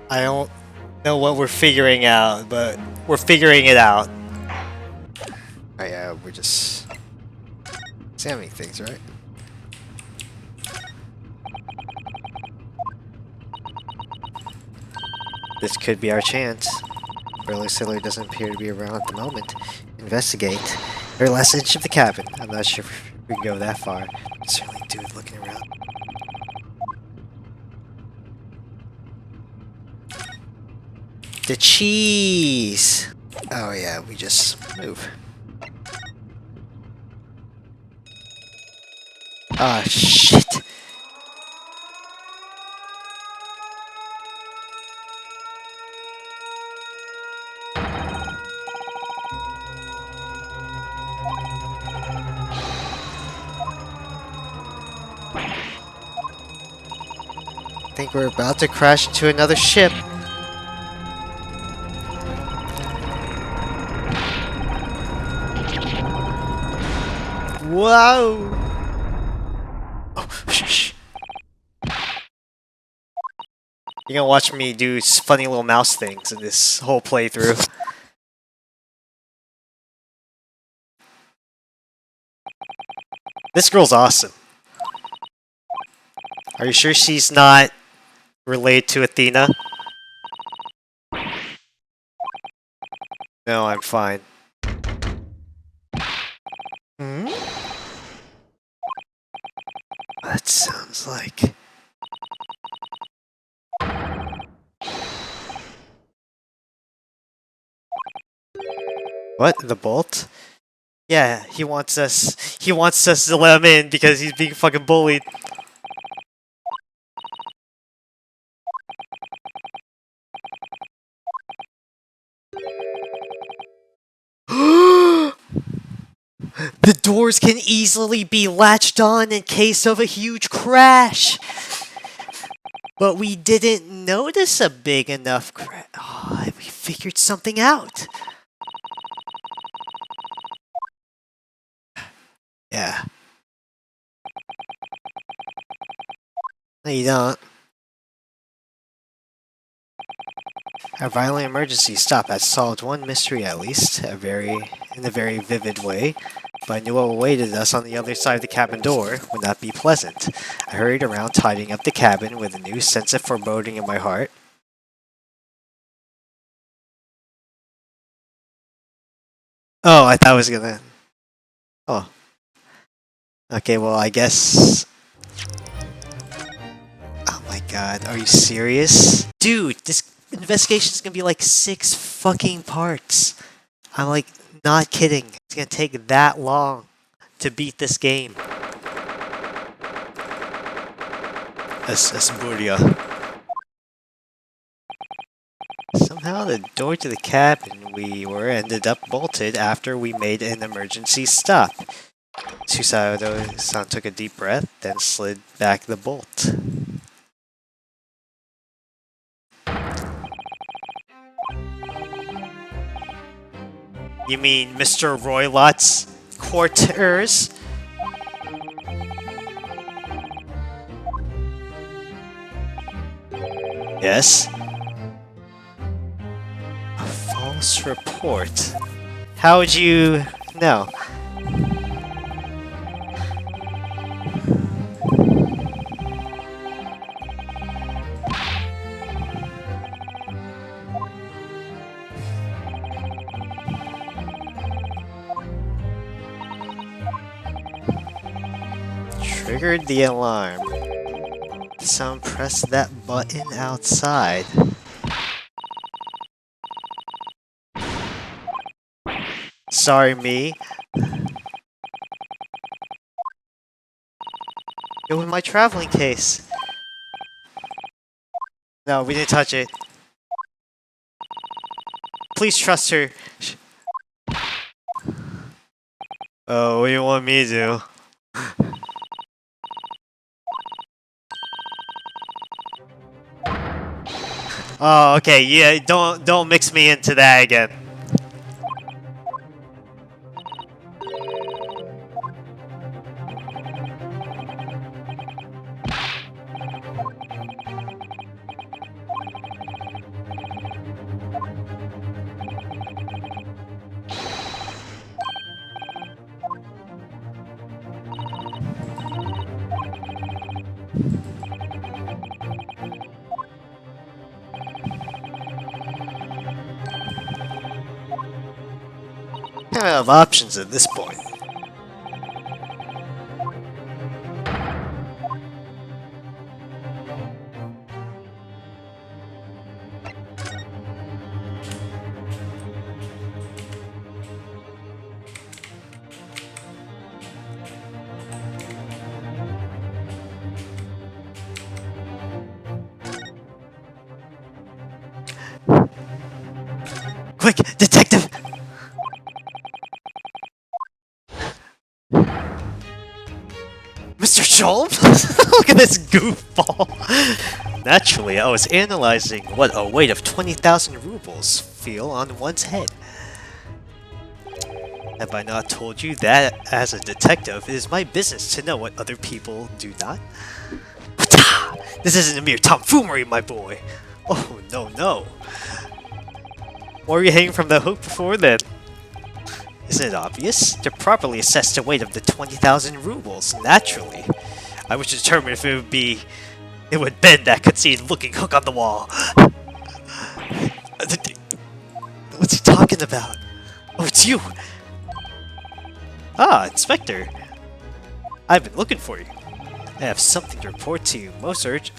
I don't know what we're figuring out, but we're figuring it out. Oh yeah, we're just examining things, right? This could be our chance. Burly Sailor doesn't appear to be around at the moment. Investigate every last inch of the cabin. I'm not sure if we can go that far. But certainly do it looking around. The cheese! Oh yeah, we just move. Ah, shit! I think we're about to crash into another ship. Whoa! Oh, shh. You're gonna watch me do funny little mouse things in this whole playthrough. This girl's awesome. Are you sure she's not related to Athena? No, I'm fine. Hmm? That sounds like... What? The bolt? Yeah, he wants us to let him in because he's being fucking bullied. The doors can easily be latched on in case of a huge crash. But we didn't notice a big enough crash. Oh, we figured something out. Yeah. No, you don't. A violent emergency stop had solved one mystery at least, in a very vivid way. But I knew what awaited us on the other side of the cabin door would not be pleasant. I hurried around tidying up the cabin with a new sense of foreboding in my heart. Oh, I thought I was gonna... Oh. Okay, well, I guess... Oh my god, are you serious? Dude, this investigation's gonna be like 6 fucking parts. I'm like, not kidding. It's gonna take that long to beat this game. Asburia. Somehow the door to the cabin we were ended up bolted after we made an emergency stop. Susato-san took a deep breath, then slid back the bolt. You mean Mr. Roylot's quarters? Yes? A false report. How would you know? Triggered the alarm. Someone pressed that button outside. Sorry, me. It was my traveling case. No, we didn't touch it. Please trust her. Oh, what do you want me to do? Oh, okay, yeah, don't mix me into that again. I'm out of options at this point. Quick, detective! Mr. Sholmes? Look at this goofball! Naturally, I was analyzing what a weight of 20,000 rubles feel on one's head. Have I not told you that, as a detective, it is my business to know what other people do not? This isn't a mere tomfoolery, my boy! Oh, no, no. Or are you hanging from the hook before then? Isn't it obvious? To properly assess the weight of the 20,000 rubles, naturally. I was determined if it would bend that conceited-looking hook on the wall. What's he talking about? Oh, it's you! Ah, Inspector. I've been looking for you. I have something to report to you, most urgent.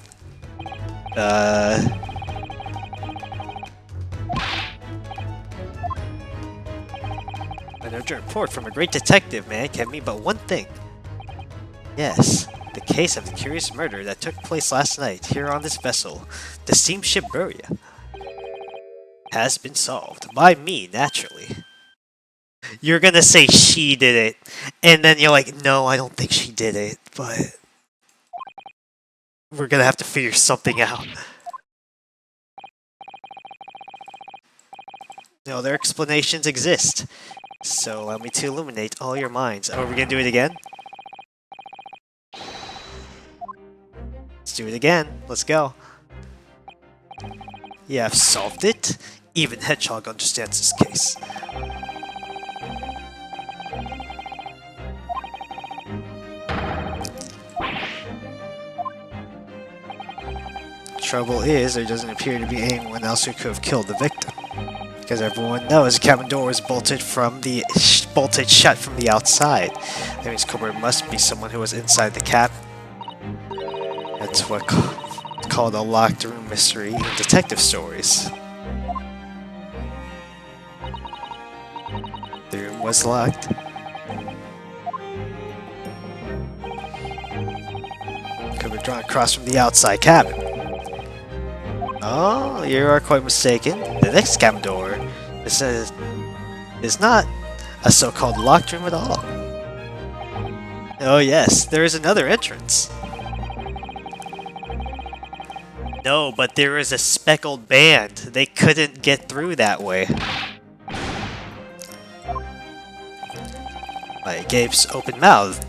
An urgent report from a great detective, man, can mean but one thing. Yes, the case of the curious murder that took place last night here on this vessel, the steamship Buria, has been solved. By me, naturally. You're gonna say she did it, and then you're like, no, I don't think she did it, but we're gonna have to figure something out. No, their explanations exist. So allow me to illuminate all your minds. Oh, are we gonna do it again? Let's do it again. Let's go. Yeah, I've solved it. Even Hedgehog understands this case. Trouble is, there doesn't appear to be anyone else who could have killed the victim. Because everyone knows the cabin door was bolted shut from the outside. That means Cobra must be someone who was inside the cabin. That's what's called a locked room mystery in detective stories. The room was locked. Could be drawn across from the outside cabin. Oh, you are quite mistaken. The next cabin door is not a so-called locked room at all. Oh yes, there is another entrance. No, but there is a speckled band. They couldn't get through that way. My gape's open mouthed,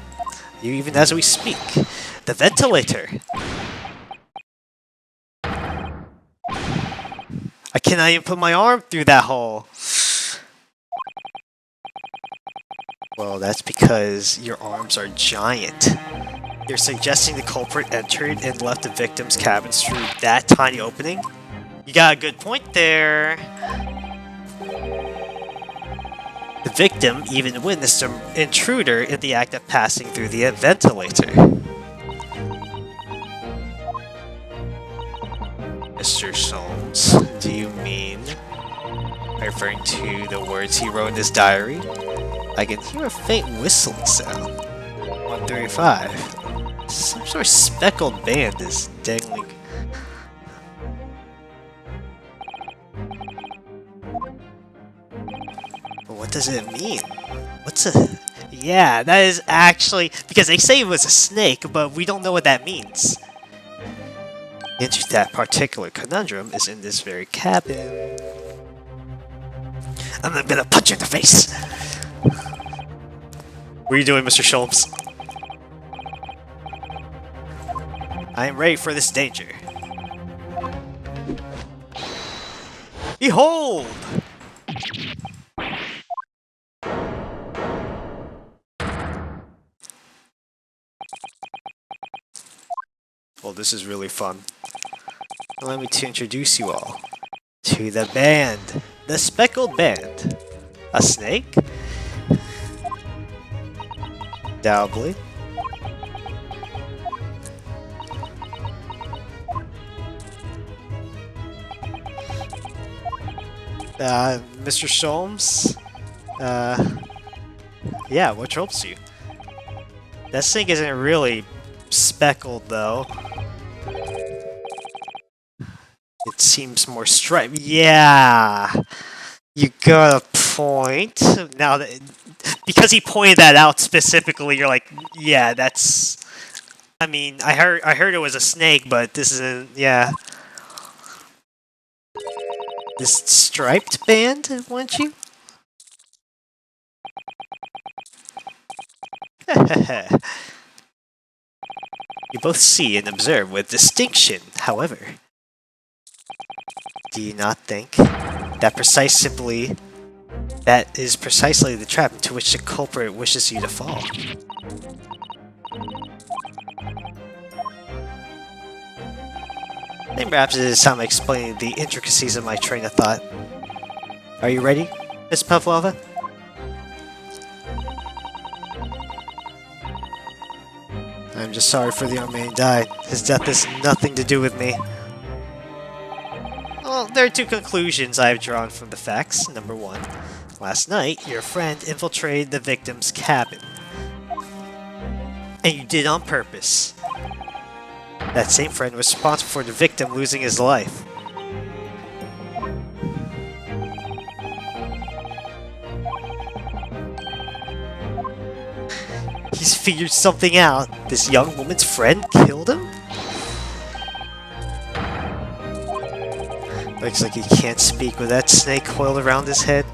even as we speak. The ventilator. I cannot even put my arm through that hole. Well, that's because your arms are giant. You're suggesting the culprit entered and left the victim's cabin through that tiny opening? You got a good point there. The victim even witnessed an intruder in the act of passing through the ventilator. Mr. Soames, do you mean referring to the words he wrote in his diary? I can hear a faint whistling sound. 135. Some sort of speckled band is dangling. But what does it mean? What's a... Yeah, that is actually... Because they say it was a snake, but we don't know what that means. The answer to that particular conundrum is in this very cabin. I'm gonna punch you in the face! What are you doing, Mr. Sholmes? I am ready for this danger. Behold! Well, this is really fun. Allow me to introduce you all to the band, the Speckled Band. A snake? Doubly. Mr. Sholmes? Yeah, what troubles you? That snake isn't really speckled, though. It seems more striped. Yeah! You got a point. Now that... Because he pointed that out specifically, you're like, yeah, that's... I mean, I heard it was a snake, but this isn't... Yeah. This striped band, weren't you? You both see and observe with distinction, however. Do you not think that is precisely the trap into which the culprit wishes you to fall? Then perhaps it is time explaining the intricacies of my train of thought. Are you ready, Miss Pavlova? I'm just sorry for the young man who died. His death has nothing to do with me. Well, there are two conclusions I have drawn from the facts. Number one, last night, your friend infiltrated the victim's cabin. And you did on purpose. That same friend was responsible for the victim losing his life. He's figured something out. This young woman's friend killed him? Looks like he can't speak with that snake coiled around his head.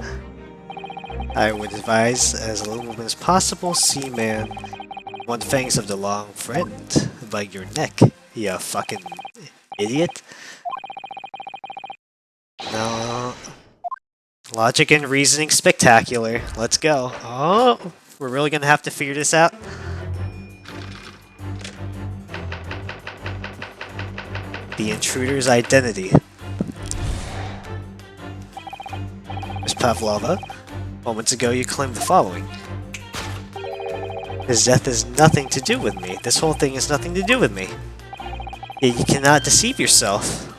I would advise, as little movement as possible, see man. One fangs of the long friend by your neck, you fucking idiot. No. Logic and reasoning spectacular. Let's go. Oh, we're really gonna have to figure this out? The intruder's identity. Miss Pavlova, moments ago you claimed the following. His death has nothing to do with me. This whole thing has nothing to do with me. Yet you cannot deceive yourself.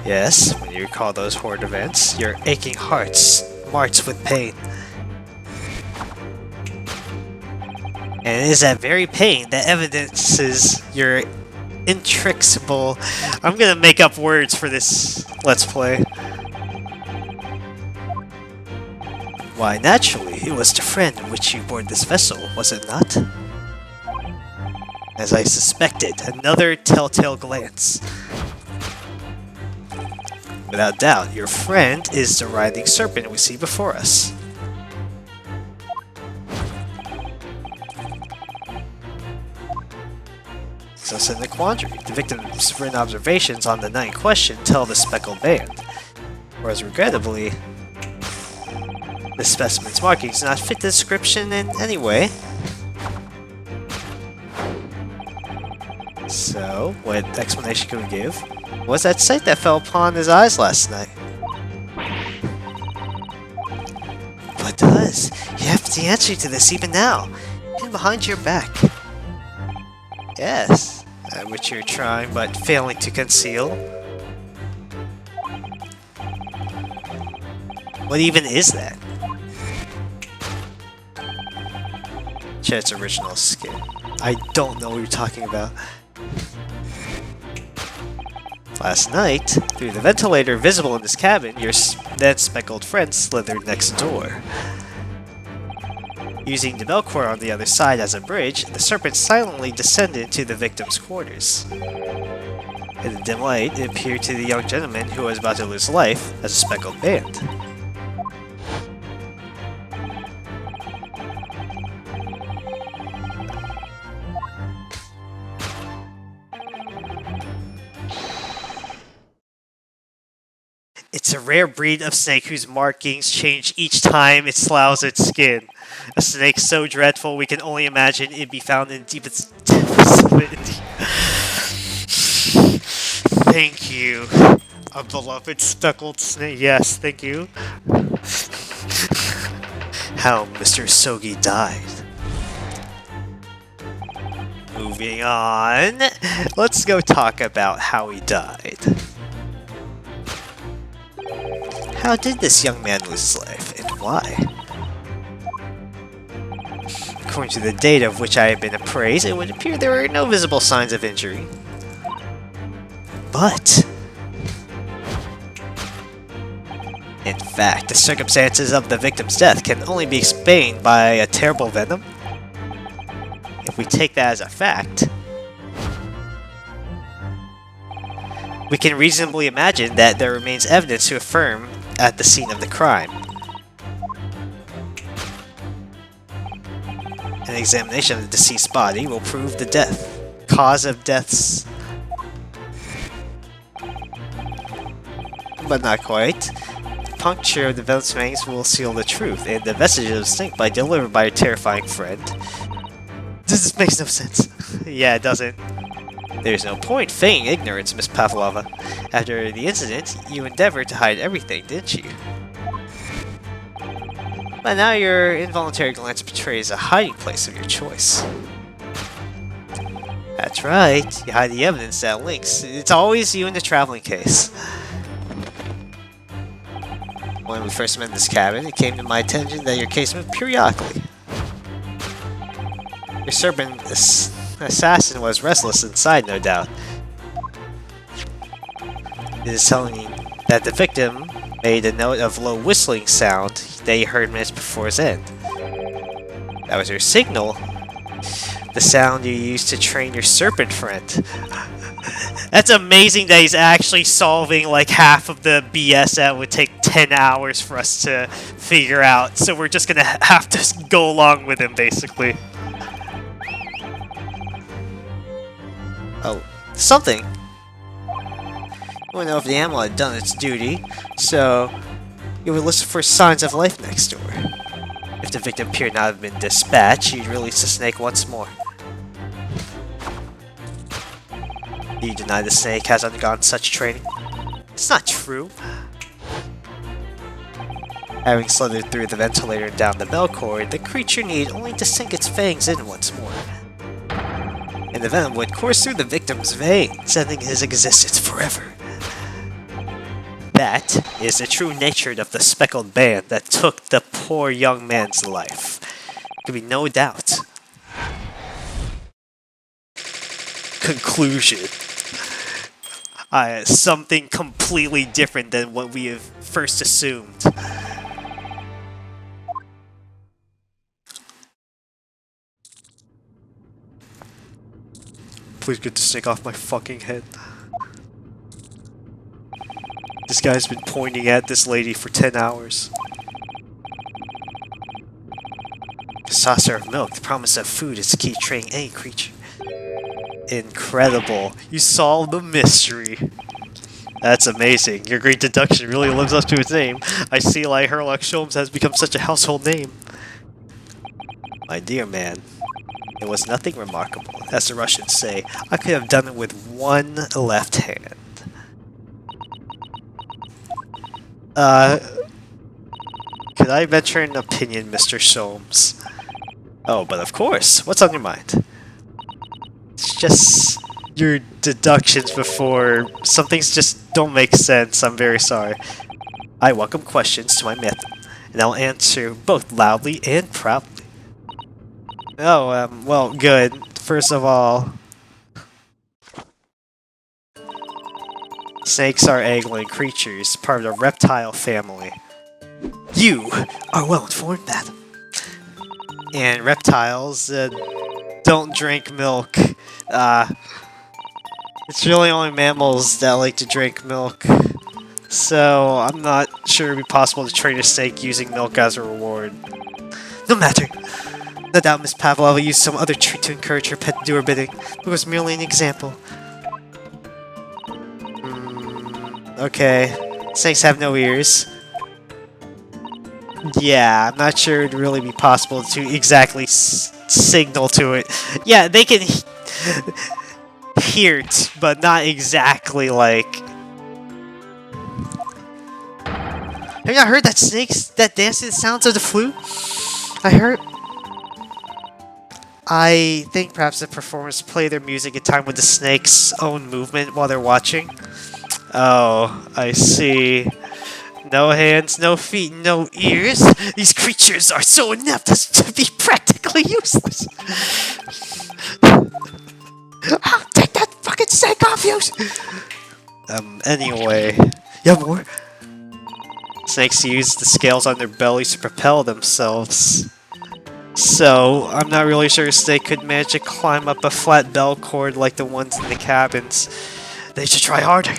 Yes, when you recall those horrid events, your aching heart smarts with pain. And it is that very pain that evidences your intricable... I'm gonna make up words for this Let's Play. Why, naturally, it was the friend in which you boarded this vessel, was it not? As I suspected, another telltale glance. Without doubt, your friend is the writhing serpent we see before us. So it's in the quandary. The victim's written observations on the night in question tell the Speckled Band, whereas regrettably, the specimen's markings do not fit the description in any way. So, what explanation can we give? What was that sight that fell upon his eyes last night? What does? You have the answer to this even now, hidden behind your back. Yes, which you're trying but failing to conceal. What even is that? Chet's original skin. I don't know what you're talking about. Last night, through the ventilator visible in this cabin, your then speckled friend slithered next door. Using the bell cord on the other side as a bridge, the serpent silently descended into the victim's quarters. In the dim light, it appeared to the young gentleman who was about to lose life as a Speckled Band. It's a rare breed of snake whose markings change each time it sloughs its skin. A snake so dreadful we can only imagine it be found in deepest vicinity. Thank you, a beloved speckled snake. Yes, thank you. how Mr. Sogi died. Moving on, let's go talk about how he died. How did this young man lose his life, and why? According to the data of which I have been appraised, it would appear there are no visible signs of injury. But in fact, the circumstances of the victim's death can only be explained by a terrible venom. If we take that as a fact, we can reasonably imagine that there remains evidence to affirm at the scene of the crime. An examination of the deceased body will prove the cause of deaths, but not quite. Puncture of the venom's fangs will seal the truth, and the vestiges of stink bite delivered by a terrifying friend. This makes no sense. Yeah, it doesn't. There's no point feigning ignorance, Miss Pavlova. After the incident, you endeavored to hide everything, didn't you? But now your involuntary glance betrays a hiding place of your choice. That's right, you hide the evidence that links. It's always you in the traveling case. When we first met in this cabin, it came to my attention that your case moved periodically. Your serpent assassin was restless inside, no doubt. It is telling me that the victim made a note of low whistling sound that he heard minutes before his end. That was your signal. The sound you used to train your serpent friend. That's amazing that he's actually solving like half of the BS that would take 10 hours for us to figure out. So we're just gonna have to go along with him, basically. Oh, something. You want to know if the animal had done its duty, so you would listen for signs of life next door. If the victim appeared not to have been dispatched, you'd release the snake once more. Do you deny the snake has undergone such training? It's not true. Having slithered through the ventilator and down the bell cord, the creature need only to sink its fangs in once more. And the venom would course through the victim's veins, ending his existence forever. That is the true nature of the Speckled Band that took the poor young man's life. There can be no doubt. Conclusion. Something completely different than what we have first assumed. Please get the snake off my fucking head. This guy's been pointing at this lady for 10 hours. The saucer of milk, the promise of food is the key to training any creature. Incredible. You solved the mystery. That's amazing. Your great deduction really lives up to its name. I see like Sherlock Holmes has become such a household name. My dear man, it was nothing remarkable. As the Russians say, I could have done it with one left hand. Could I venture an opinion, Mr. Soames? Oh, but of course. What's on your mind? It's just your deductions before. Some things just don't make sense. I'm very sorry. I welcome questions to my method, and I'll answer both loudly and proudly. Oh, well, good. First of all, snakes are egg-laying creatures, part of the reptile family. You are well informed, madam. And reptiles don't drink milk. It's really only mammals that like to drink milk. So I'm not sure it'd be possible to train a snake using milk as a reward. No matter. No doubt Miss Pavlova used some other trick to encourage her pet to do her bidding. It was merely an example. Okay. Snakes have no ears. Yeah, I'm not sure it'd really be possible to exactly signal to it. Yeah, they can hear it, but not exactly like... Have you not heard that snakes that dance to the sounds of the flute? I heard... I think perhaps the performers play their music in time with the snake's own movement while they're watching. Oh, I see. No hands, no feet, no ears. These creatures are so inept as to be practically useless. I'll take that fucking snake off you! Anyway. You have more? Snakes use the scales on their bellies to propel themselves. So, I'm not really sure a snake could manage to climb up a flat bell cord like the ones in the cabins. They should try harder.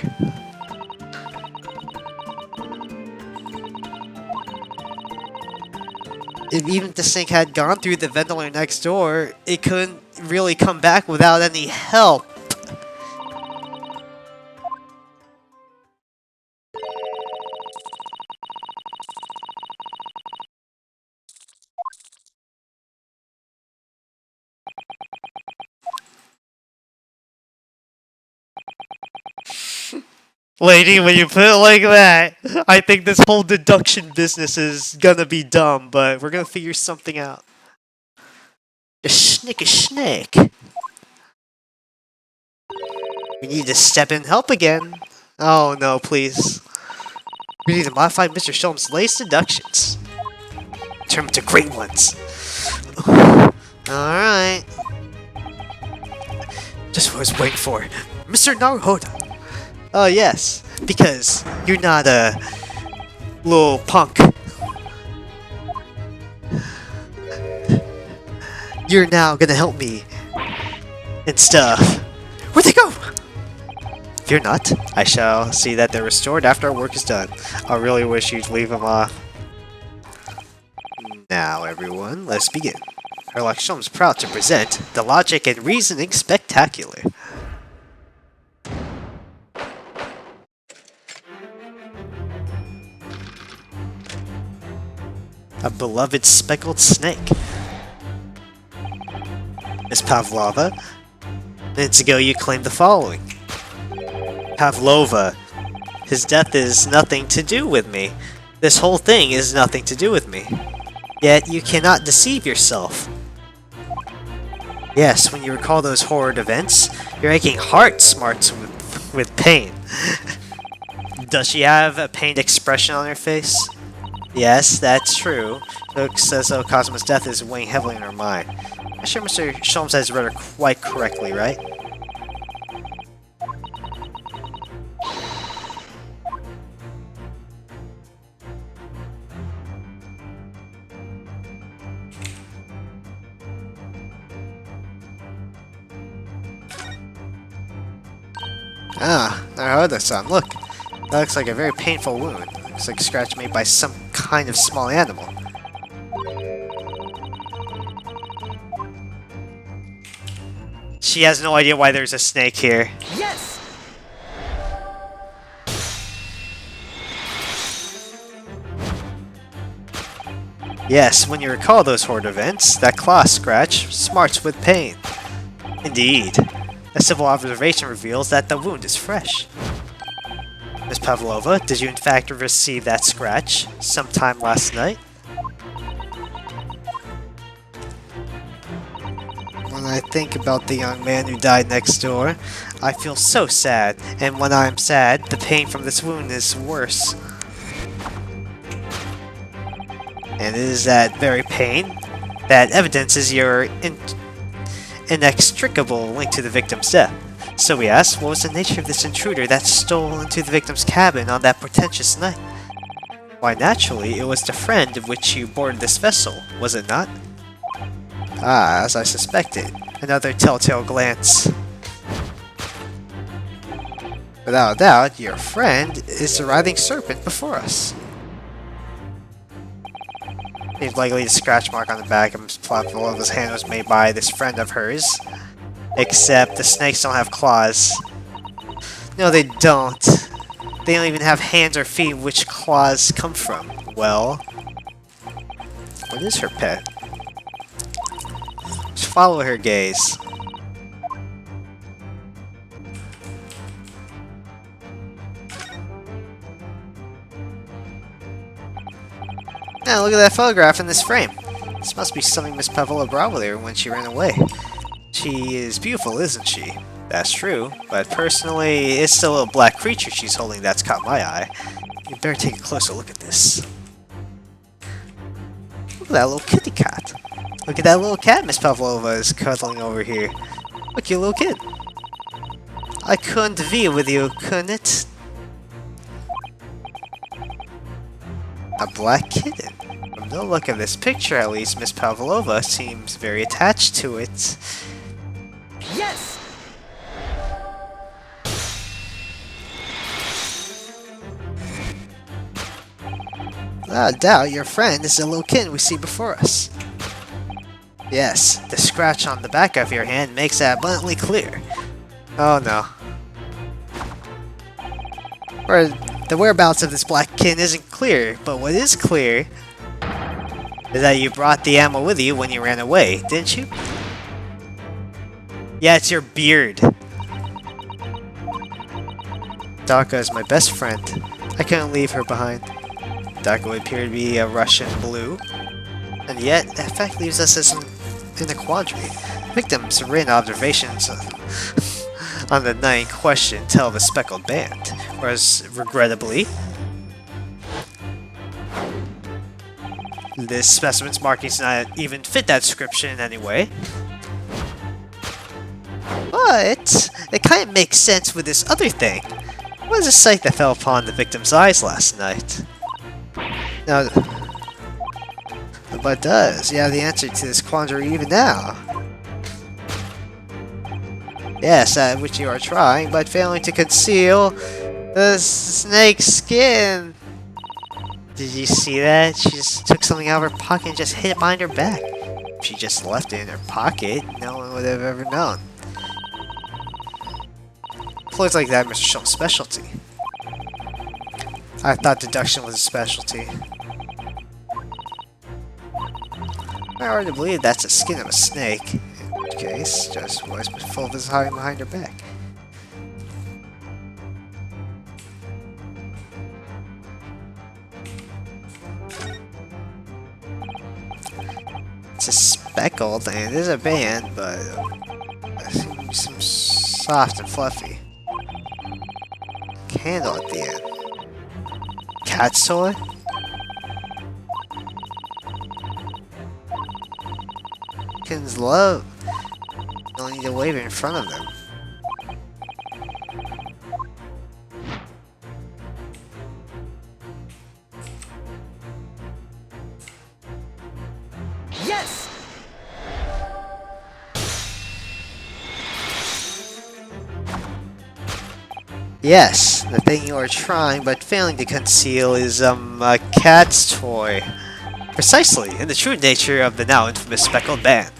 If even if the snake had gone through the ventilator next door, it couldn't really come back without any help. Lady, when you put it like that, I think this whole deduction business is gonna be dumb, but we're gonna figure something out. A snake. We need to step in and help again. Oh no, please. We need to modify Mr. Sholm's latest deductions. Turn them into great ones. Alright. Just what I was waiting for. Mr. Naruhodo. Oh yes, because you're not a little punk. You're now gonna help me and stuff. Where'd they go? Fear not, I shall see that they're restored after our work is done. I really wish you'd leave them off. Now everyone, let's begin. Sherlock Holmes proud to present the Logic and Reasoning Spectacular. A beloved speckled snake. Miss Pavlova, minutes ago you claimed the following. Pavlova, his death is nothing to do with me. This whole thing is nothing to do with me. Yet you cannot deceive yourself. Yes, when you recall those horrid events, your aching heart smarts with pain. Does she have a pained expression on her face? Yes, that's true. Looks as though Cosmo's death is weighing heavily on her mind. I'm sure Mr. Sholmes has read her quite correctly, right? Ah, Naruhodo-san, look. That looks like a very painful wound. Looks like a scratch made by some kind of small animal. She has no idea why there's a snake here. Yes! Yes, when you recall those horrid events, that claw scratch smarts with pain. Indeed. A civil observation reveals that the wound is fresh. Miss Pavlova, did you in fact receive that scratch sometime last night? When I think about the young man who died next door, I feel so sad, and when I'm sad, the pain from this wound is worse. And it is that very pain that evidences your inextricable link to the victim's death. So we asked, what was the nature of this intruder that stole into the victim's cabin on that portentous night? Why, naturally, it was the friend of which you boarded this vessel, was it not? Ah, as I suspected. Another telltale glance. Without a doubt, your friend is the writhing serpent before us. Seems likely the scratch mark on the back of Miss Pavlova's hand was made by this friend of hers. Except the snakes don't have claws. No, they don't. They don't even have hands or feet which claws come from. Well, what is her pet? Just follow her gaze. Now look at that photograph in this frame. This must be something Miss Pavlova brought with her when she ran away. She is beautiful, isn't she? That's true, but personally, it's the little black creature she's holding that's caught my eye. You better take a closer look at this. Look at that little kitty cat. Look at that little cat Miss Pavlova is cuddling over here. Look, you little kid. I couldn't be with you, couldn't it? A black kitten. From the look of this picture, at least, Miss Pavlova seems very attached to it. Yes! Without a doubt, your friend is the little kitten we see before us. Yes, the scratch on the back of your hand makes that abundantly clear. Oh no. Or the whereabouts of this black kitten isn't clear, but what is clear is that you brought the animal with you when you ran away, didn't you? Yeah, it's your beard. Daka is my best friend. I couldn't leave her behind. Daka would appear to be a Russian blue, and yet that fact leaves us in a quandary. Victims' written observations on the night in question tell of a speckled band, whereas regrettably, this specimen's markings do not even fit that description in any way. But it kind of makes sense with this other thing. What is the sight that fell upon the victim's eyes last night? Now, but does you have the answer to this quandary even now? Yes, that which you are trying, but failing to conceal the snake's skin. Did you see that? She just took something out of her pocket and just hid it behind her back. If she just left it in her pocket, no one would have ever known. Floors like that, Mr. Schultz's specialty. I thought deduction was a specialty. I hard to believe that's the skin of a snake. In which case, just was full of his hiding behind her back. It's a speckled and it is a band, but it seems to be some soft and fluffy. Candle at the end. Cat's toy? Kittens love. You don't need to wave it in front of them. Yes! Yes, the thing you are trying but failing to conceal is, a cat's toy. Precisely, in the true nature of the now infamous Speckled Band.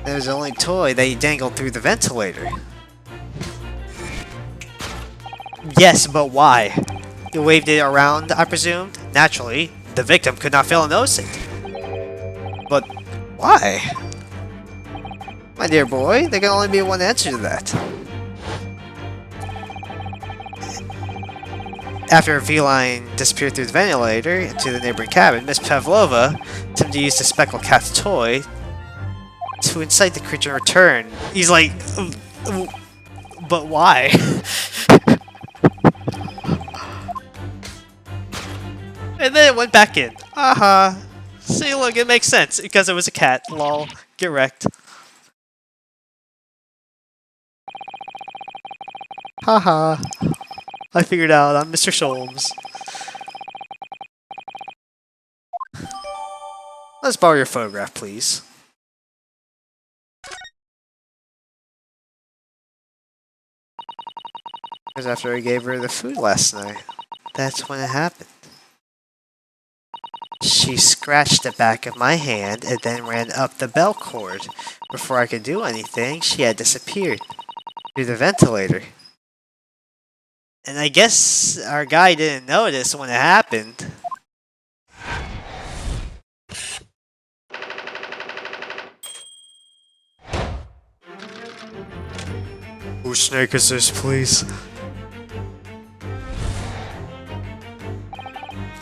It was the only toy that you dangled through the ventilator. Yes, but why? You waved it around, I presumed? Naturally, the victim could not fail to notice it. But why? My dear boy, there can only be one answer to that. After a feline disappeared through the ventilator into the neighboring cabin, Miss Pavlova attempted to use the speckled cat's toy to incite the creature to return. He's like, but why? And then it went back in. See, look, it makes sense because it was a cat. Lol. Get wrecked. Haha. I figured out I'm Mr. Sholmes. Let's borrow your photograph, please. Because after I gave her the food last night, that's when it happened. She scratched the back of my hand and then ran up the bell cord. Before I could do anything, she had disappeared through the ventilator. And I guess our guy didn't notice when it happened. Whose snake is this, please?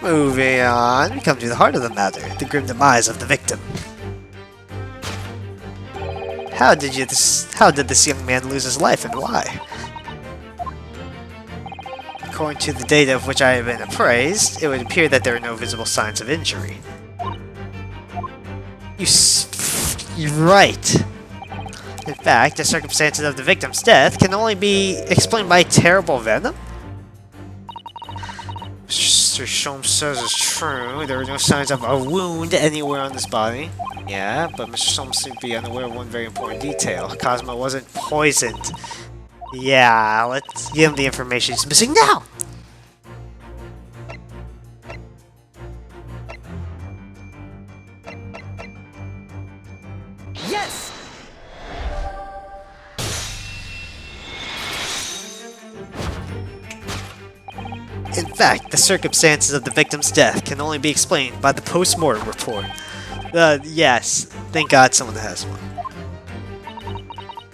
Moving on, we come to the heart of the matter, the grim demise of the victim. How did this young man lose his life and why? According to the data of which I have been appraised, it would appear that there are no visible signs of injury. You're right. In fact, the circumstances of the victim's death can only be explained by terrible venom? Mr. Sholmes says it's true. There are no signs of a wound anywhere on his body. Yeah, but Mr. Sholmes seemed to be unaware of one very important detail. Cosmo wasn't poisoned. Yeah, let's give him the information he's missing now! Yes! In fact, the circumstances of the victim's death can only be explained by the post-mortem report. Yes. Thank God someone has one.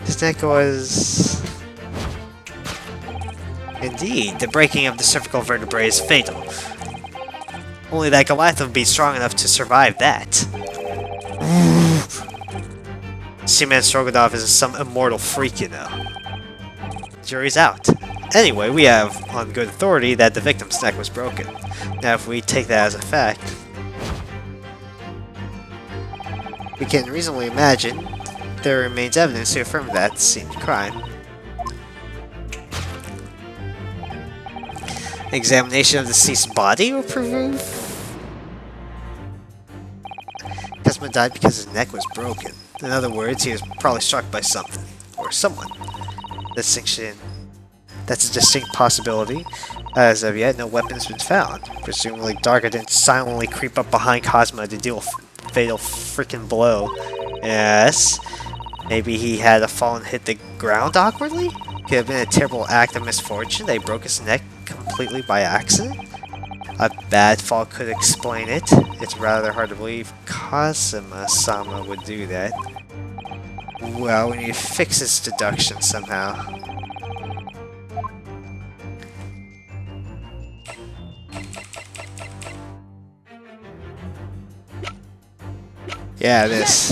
His neck was... Indeed, the breaking of the cervical vertebrae is fatal. Only that Goliath would be strong enough to survive that. Seaman Stroganoff is some immortal freak, you know. Jury's out. Anyway, we have on good authority that the victim's neck was broken. Now, if we take that as a fact, we can reasonably imagine there remains evidence to affirm that scene of crime. Examination of the deceased's body will prove Cosmo died because his neck was broken. In other words, he was probably struck by something or someone. That's a distinct possibility. As of yet, no weapon has been found. Presumably, Darker didn't silently creep up behind Cosmo to deal a fatal freaking blow. Yes. Maybe he had a fall and hit the ground awkwardly? Could have been a terrible act of misfortune. They broke his neck completely by accident. A bad fall could explain it. It's rather hard to believe Kazuma-sama would do that. Well, we need to fix his deduction somehow. Yeah, it is.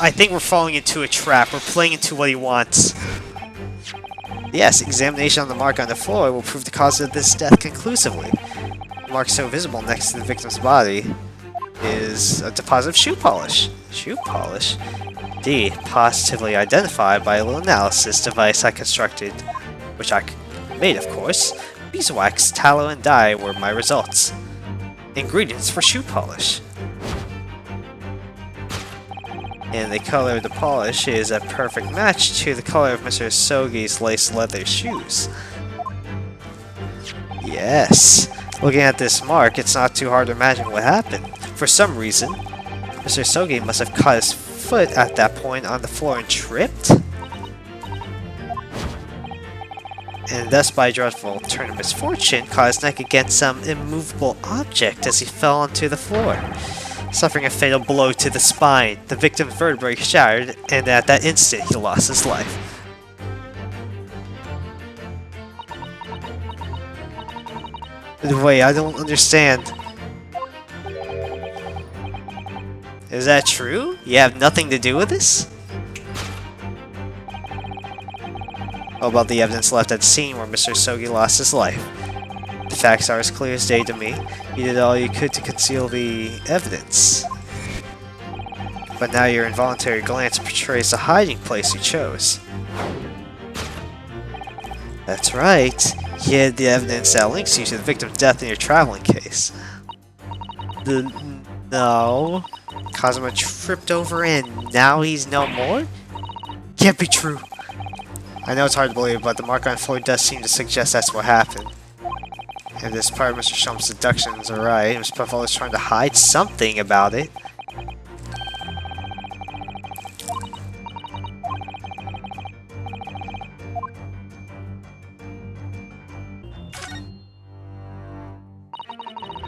I think we're falling into a trap. We're playing into what he wants. Yes, examination on the mark on the floor will prove the cause of this death conclusively. The mark so visible next to the victim's body is a deposit of shoe polish. Shoe polish? Indeed, positively identified by a little analysis device I constructed, which I made, of course. Beeswax, tallow, and dye were my results. Ingredients for shoe polish. And the color of the polish is a perfect match to the color of Mr. Sogi's lace leather shoes. Yes. Looking at this mark, it's not too hard to imagine what happened. For some reason, Mr. Sogi must have caught his foot at that point on the floor and tripped? And thus, by a dreadful turn of misfortune, caught his neck against some immovable object as he fell onto the floor. Suffering a fatal blow to the spine, the victim's vertebrae shattered, and at that instant he lost his life. Wait, I don't understand. Is that true? You have nothing to do with this? How about the evidence left at the scene where Mr. Sogi lost his life? The facts are as clear as day to me. You did all you could to conceal the evidence. But now your involuntary glance portrays the hiding place you chose. That's right. You hid the evidence that links you to the victim's death in your traveling case. No. Cosmo tripped over and now he's no more? Can't be true. I know it's hard to believe, but the mark on the floor does seem to suggest that's what happened. And this part of Mr. Shump's deductions are right. Mr. Puffalo is trying to hide something about it.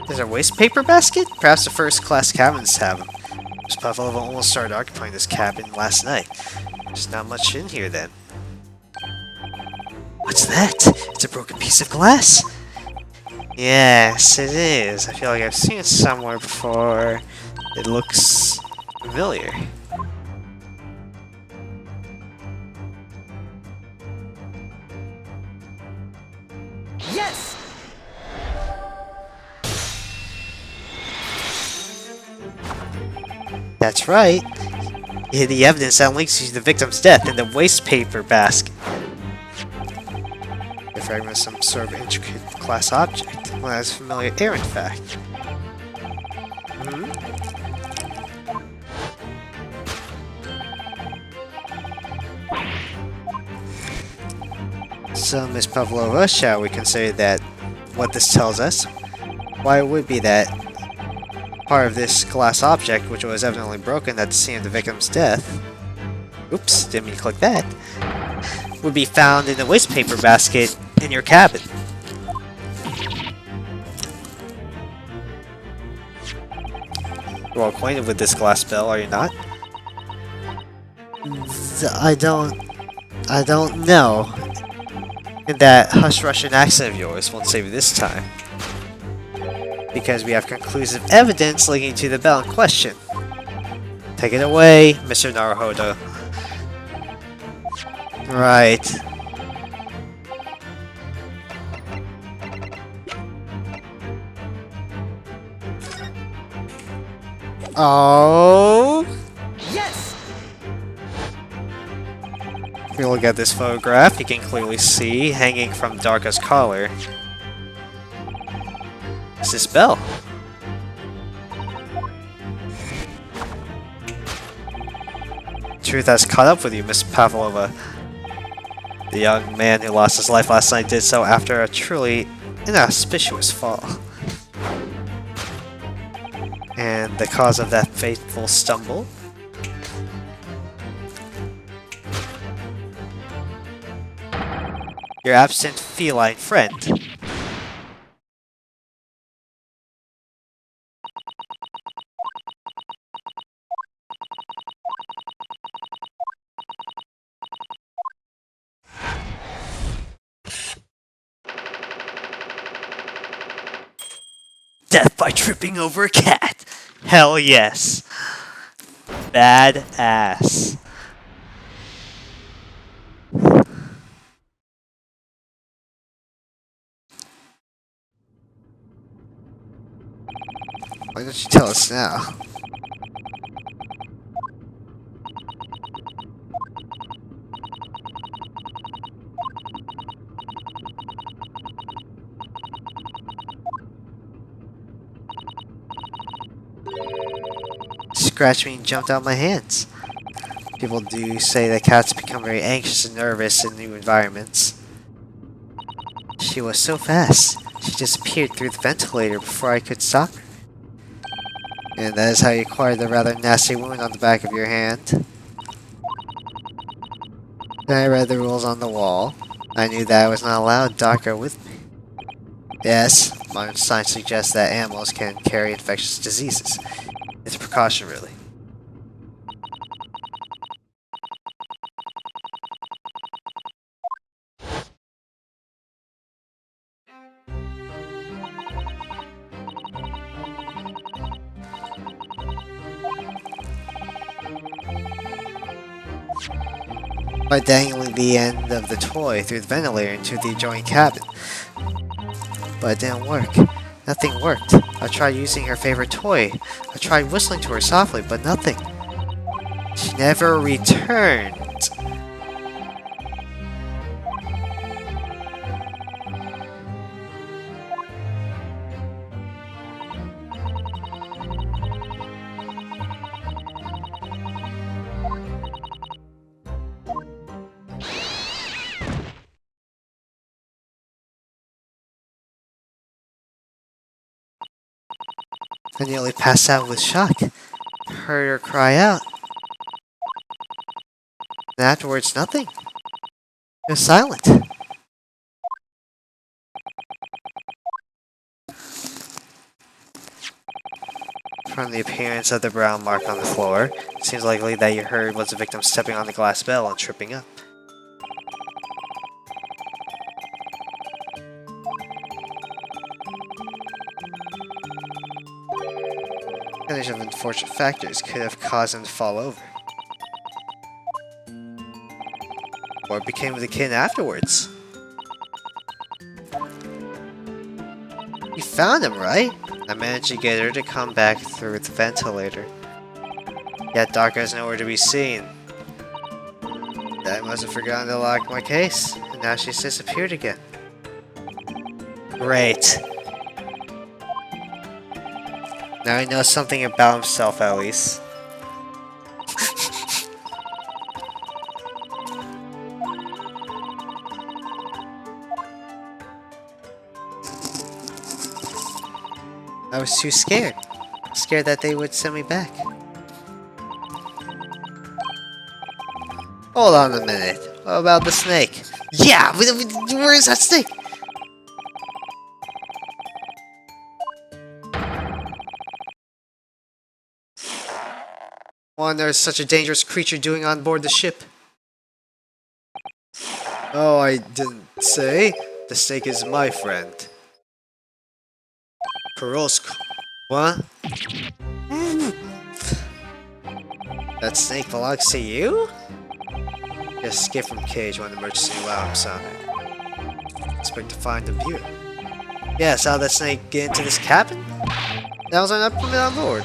There's a waste paper basket? Perhaps the first class cabins have them. Mr. Puffalo almost started occupying this cabin last night. There's not much in here then. What's that? It's a broken piece of glass. Yes, it is. I feel like I've seen it somewhere before. It looks familiar. Yes! That's right. You hid the evidence that links you to the victim's death in the waste paper basket. The fragment of some sort of intricate glass object. Well, that's a familiar errand fact. Hmm? So, Miss Pavlova, shall we consider that what this tells us? Why it would be that part of this glass object, which was evidently broken at the scene of the victim's death, oops, didn't mean to click that, would be found in the waste paper basket in your cabin. You're well acquainted with this glass bell, are you not? I don't know. And that hush Russian accent of yours won't save you this time. Because we have conclusive evidence linking to the bell in question. Take it away, Mr. Naruhodo. Right. Oh. Yes! If you look at this photograph, you can clearly see, hanging from Darka's collar, is this bell. Truth has caught up with you, Miss Pavlova. The young man who lost his life last night did so after a truly inauspicious fall. And the cause of that fateful stumble? Your absent feline friend. Death by tripping over a cat. Hell yes. Bad ass. Why don't you tell us now? Scratched me and jumped out of my hands. People do say that cats become very anxious and nervous in new environments. She was so fast. She disappeared through the ventilator before I could stop her. And that is how you acquired the rather nasty wound on the back of your hand. Then I read the rules on the wall. I knew that I was not allowed Darko with me. Yes, modern science suggests that animals can carry infectious diseases. It's a precaution, really. By dangling the end of the toy through the ventilator into the adjoining cabin. But it didn't work. Nothing worked. I tried using her favorite toy. I tried whistling to her softly, but nothing. She never returned. I nearly passed out with shock. Heard her cry out. And afterwards, nothing. It was silent. From the appearance of the brown mark on the floor, it seems likely that you heard was the victim stepping on the glass bell and tripping up. combination of unfortunate factors could have caused him to fall over. What became of the kid afterwards? You found him, right? I managed to get her to come back through the ventilator. Yet Darko is nowhere to be seen. I must have forgotten to lock my case, and now she's disappeared again. Great. Now he knows something about himself, at least. I was too scared. Scared that they would send me back. Hold on a minute. What about the snake? Yeah! Where is that snake? What on earth is such a dangerous creature doing on board the ship? Oh, I didn't say. The snake is my friend. Perosko. What? That snake belongs to you? Just escaped from cage when the emergency alarm sounded. Expect to find him here. Yes, how did that snake get into this cabin? That was not permitted on board.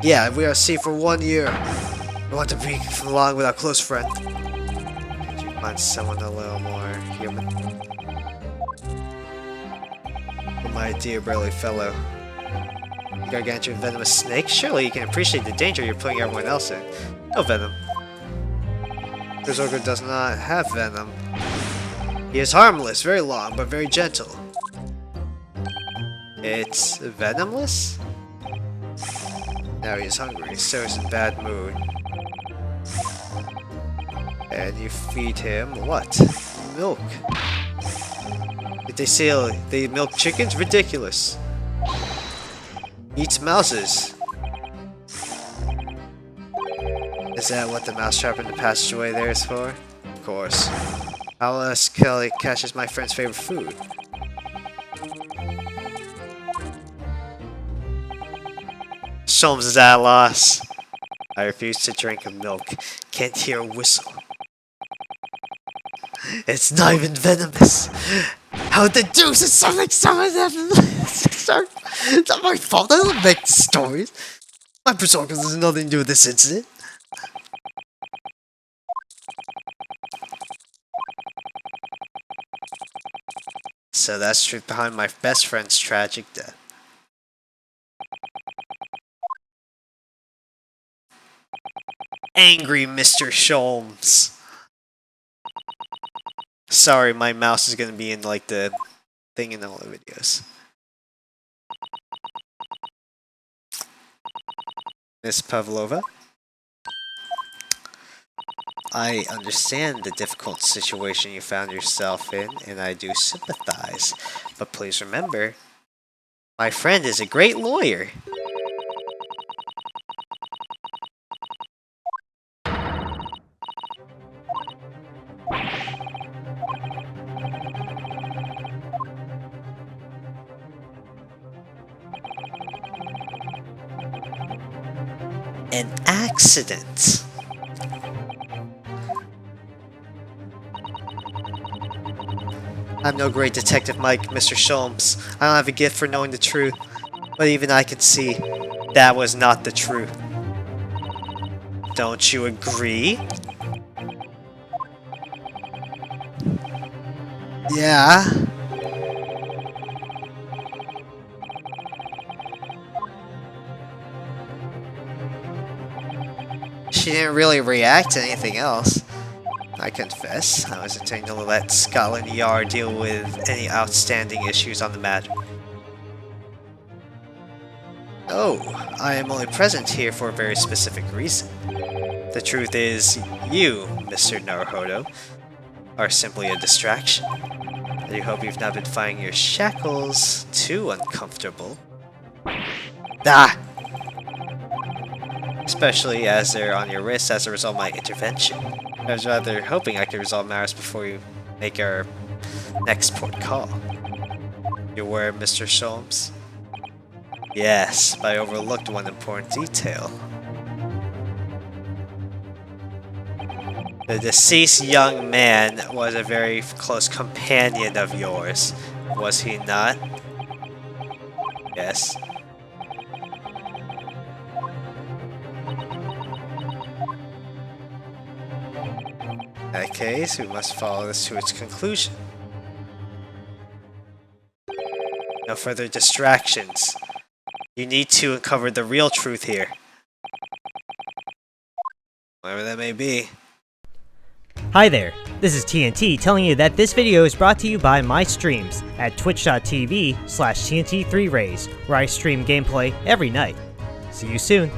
Yeah, we are safe for 1 year. I want to be along with our close friend. Could you find someone a little more human? Oh, my dear burly fellow. You gargantuan venomous snake? Surely you can appreciate the danger you're putting everyone else in. No venom. Berserker does not have venom. He is harmless, very long, but very gentle. It's venomless? Now he is hungry, so he's in bad mood. And you feed him what? Milk. Did they say they milk chickens? Ridiculous. Eats mouses. Is that what the mousetrap in the passageway there is for? Of course. How else Kelly catches my friend's favorite food? Sholmes is at a loss. I refuse to drink milk. Can't hear a whistle. It's not even venomous. How the deuce is something It's not my fault. I don't make the stories. My Berserker has nothing to do with this incident. So that's the truth behind my best friend's tragic death. Angry Mr. Sholmes. Sorry, my mouse is gonna be in like the thing in all the videos. Miss Pavlova? I understand the difficult situation you found yourself in, and I do sympathize. But please remember, my friend is a great lawyer. An accident. I'm no great detective, Mr. Sholmes. I don't have a gift for knowing the truth. But even I can see that was not the truth. Don't you agree? Yeah. She didn't really react to anything else. I confess, I was intending to let Scotland Yard deal with any outstanding issues on the matter. Oh, I am only present here for a very specific reason. The truth is, you, Mr. Naruhodo, are simply a distraction. I do hope you've not been finding your shackles too uncomfortable. Ah! Especially as they're on your wrists as a result of my intervention. I was rather hoping I could resolve matters before we make our next port call. You aware, Mr. Sholmes? Yes, but I overlooked one important detail. The deceased young man was a very close companion of yours, was he not? Yes. In that case, we must follow this to its conclusion. No further distractions. You need to uncover the real truth here. Whatever that may be. Hi there, this is TNT telling you that this video is brought to you by my streams at twitch.tv/TNT3Rays, where I stream gameplay every night. See you soon.